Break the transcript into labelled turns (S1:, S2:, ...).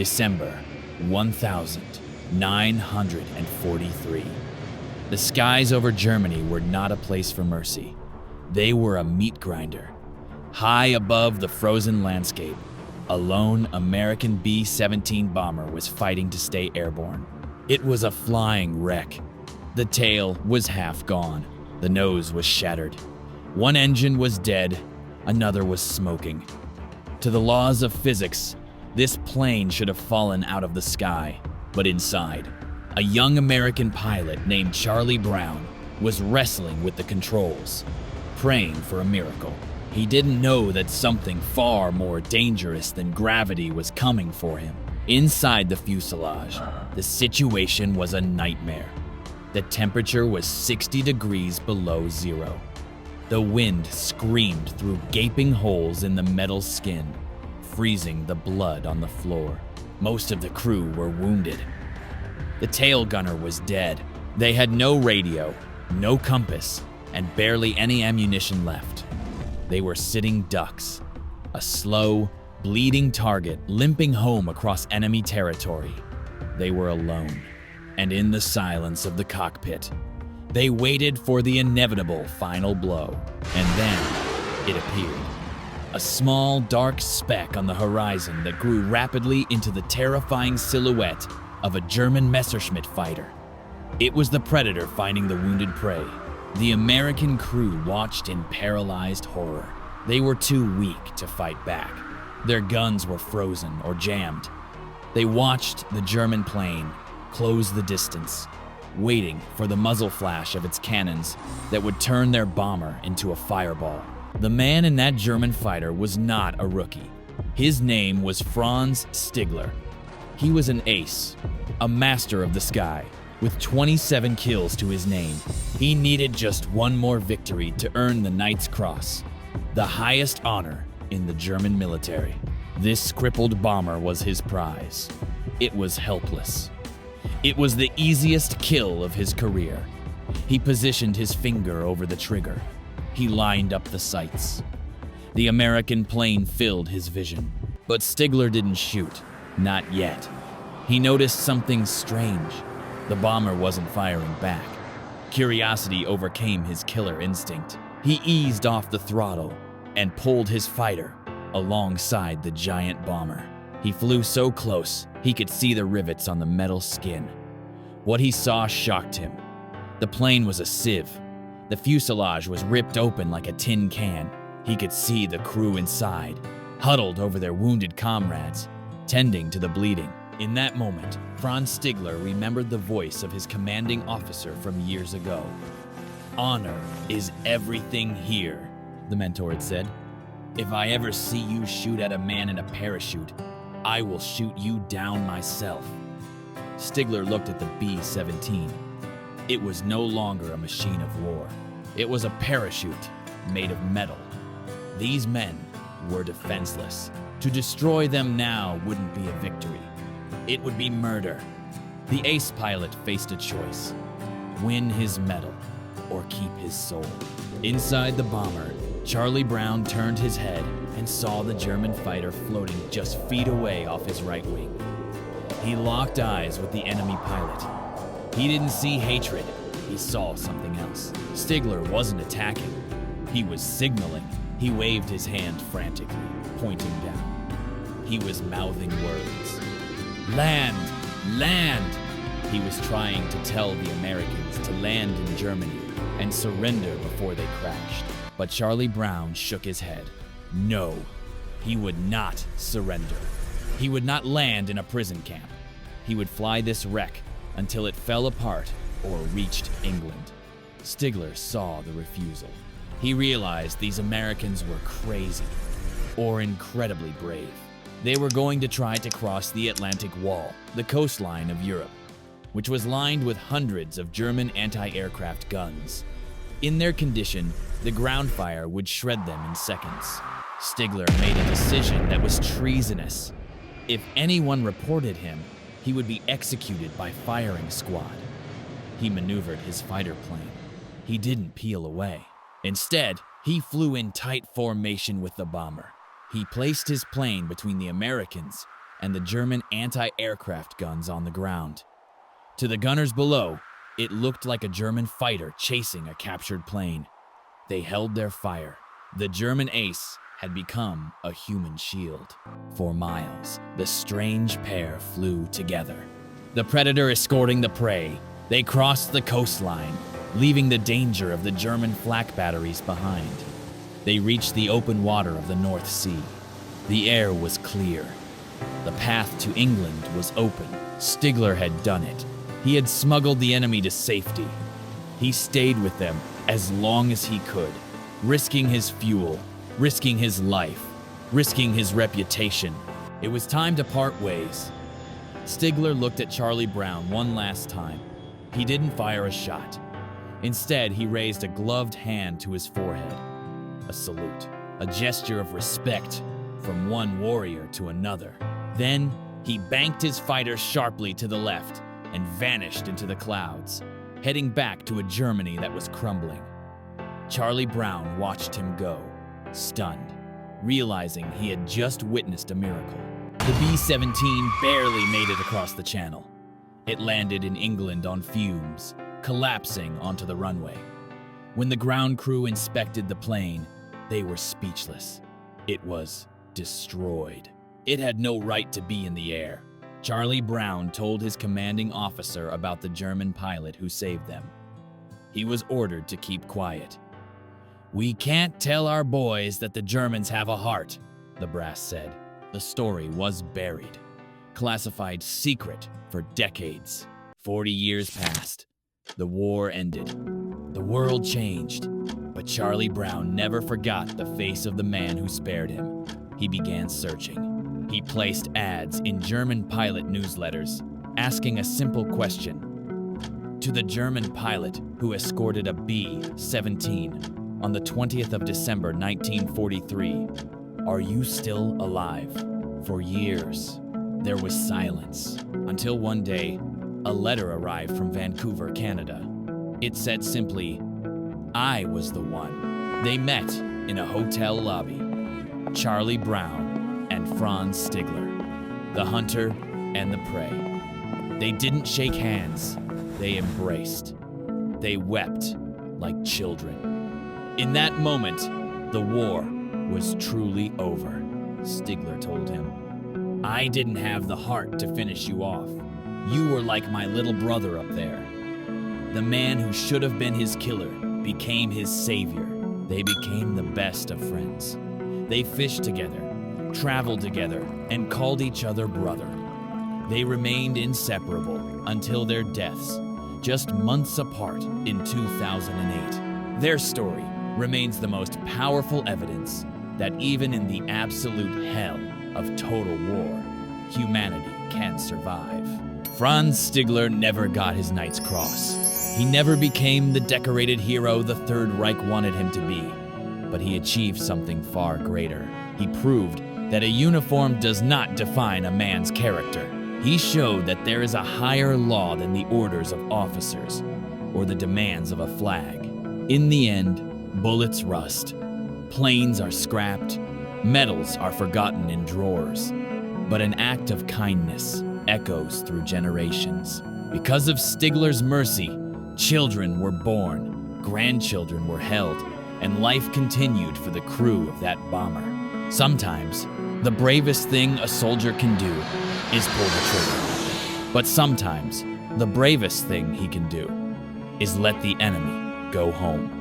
S1: December 1943. The skies over Germany were not a place for mercy. They were a meat grinder. High above the frozen landscape, a lone American B-17 bomber was fighting to stay airborne. It was a flying wreck. The tail was half gone. The nose was shattered. One engine was dead, another was smoking. To the laws of physics, this plane should have fallen out of the sky, but inside, a young American pilot named Charlie Brown was wrestling with the controls, praying for a miracle. He didn't know that something far more dangerous than gravity was coming for him. Inside the fuselage, the situation was a nightmare. The temperature was 60 degrees below zero. The wind screamed through gaping holes in the metal skin, freezing the blood on the floor. Most of the crew were wounded. The tail gunner was dead. They had no radio, no compass, and barely any ammunition left. They were sitting ducks, a slow, bleeding target limping home across enemy territory. They were alone, and in the silence of the cockpit, they waited for the inevitable final blow. And then it appeared. A small, dark speck on the horizon that grew rapidly into the terrifying silhouette of a German Messerschmitt fighter. It was the Predator finding the wounded prey. The American crew watched in paralyzed horror. They were too weak to fight back. Their guns were frozen or jammed. They watched the German plane close the distance, waiting for the muzzle flash of its cannons that would turn their bomber into a fireball. The man in that German fighter was not a rookie. His name was Franz Stigler. He was an ace, a master of the sky, with 27 kills to his name. He needed just one more victory to earn the Knight's Cross, the highest honor in the German military. This crippled bomber was his prize. It was helpless. It was the easiest kill of his career. He positioned his finger over the trigger. He lined up the sights. The American plane filled his vision. But Stigler didn't shoot, not yet. He noticed something strange. The bomber wasn't firing back. Curiosity overcame his killer instinct. He eased off the throttle and pulled his fighter alongside the giant bomber. He flew so close, he could see the rivets on the metal skin. What he saw shocked him. The plane was a sieve. The fuselage was ripped open like a tin can. He could see the crew inside, huddled over their wounded comrades, tending to the bleeding. In that moment, Franz Stigler remembered the voice of his commanding officer from years ago. "Honor is everything here," the mentor had said. "If I ever see you shoot at a man in a parachute, I will shoot you down myself." Stigler looked at the B-17. It was no longer a machine of war. It was a parachute made of metal. These men were defenseless. To destroy them now wouldn't be a victory. It would be murder. The ace pilot faced a choice: win his medal or keep his soul. Inside the bomber, Charlie Brown turned his head and saw the German fighter floating just feet away off his right wing. He locked eyes with the enemy pilot. He didn't see hatred, he saw something else. Stigler wasn't attacking, he was signaling. He waved his hand frantically, pointing down. He was mouthing words. "Land! Land!" He was trying to tell the Americans to land in Germany and surrender before they crashed. But Charlie Brown shook his head. No, he would not surrender. He would not land in a prison camp. He would fly this wreck until it fell apart or reached England. Stigler saw the refusal. He realized these Americans were crazy or incredibly brave. They were going to try to cross the Atlantic Wall, the coastline of Europe, which was lined with hundreds of German anti-aircraft guns. In their condition, the ground fire would shred them in seconds. Stigler made a decision that was treasonous. If anyone reported him, he would be executed by firing squad. He maneuvered his fighter plane. He didn't peel away. Instead, he flew in tight formation with the bomber. He placed his plane between the Americans and the German anti-aircraft guns on the ground. To the gunners below, it looked like a German fighter chasing a captured plane. They held their fire. The German ace had become a human shield. For miles, the strange pair flew together. The predator escorting the prey, they crossed the coastline, leaving the danger of the German flak batteries behind. They reached the open water of the North Sea. The air was clear. The path to England was open. Stigler had done it. He had smuggled the enemy to safety. He stayed with them as long as he could, risking his fuel, risking his life, risking his reputation. It was time to part ways. Stigler looked at Charlie Brown one last time. He didn't fire a shot. Instead, he raised a gloved hand to his forehead. A salute, a gesture of respect from one warrior to another. Then, he banked his fighter sharply to the left and vanished into the clouds, heading back to a Germany that was crumbling. Charlie Brown watched him go, stunned, realizing he had just witnessed a miracle. The B-17 barely made it across the channel. It landed in England on fumes, collapsing onto the runway. When the ground crew inspected the plane, they were speechless. It was destroyed. It had no right to be in the air. Charlie Brown told his commanding officer about the German pilot who saved them. He was ordered to keep quiet. "We can't tell our boys that the Germans have a heart," the brass said. The story was buried, classified secret for decades. 40 years passed. The war ended. The world changed. But Charlie Brown never forgot the face of the man who spared him. He began searching. He placed ads in German pilot newsletters, asking a simple question. To the German pilot who escorted a B-17 on the 20th of December 1943, "Are you still alive?" For years, there was silence, until one day, a letter arrived from Vancouver, Canada. It said simply, "I was the one." They met in a hotel lobby. Charlie Brown and Franz Stigler, the hunter and the prey. They didn't shake hands, they embraced. They wept like children. In that moment, the war was truly over, Stigler told him. "I didn't have the heart to finish you off. You were like my little brother up there." The man who should have been his killer became his savior. They became the best of friends. They fished together, traveled together, and called each other brother. They remained inseparable until their deaths, just months apart in 2008. Their story remains the most powerful evidence that even in the absolute hell of total war, humanity can survive. Franz Stigler never got his Knight's Cross. He never became the decorated hero the Third Reich wanted him to be, but he achieved something far greater. He proved that a uniform does not define a man's character. He showed that there is a higher law than the orders of officers or the demands of a flag. In the end, bullets rust, planes are scrapped, medals are forgotten in drawers, but an act of kindness echoes through generations. Because of Stigler's mercy, children were born, grandchildren were held, and life continued for the crew of that bomber. Sometimes, the bravest thing a soldier can do is pull the trigger. But sometimes, the bravest thing he can do is let the enemy go home.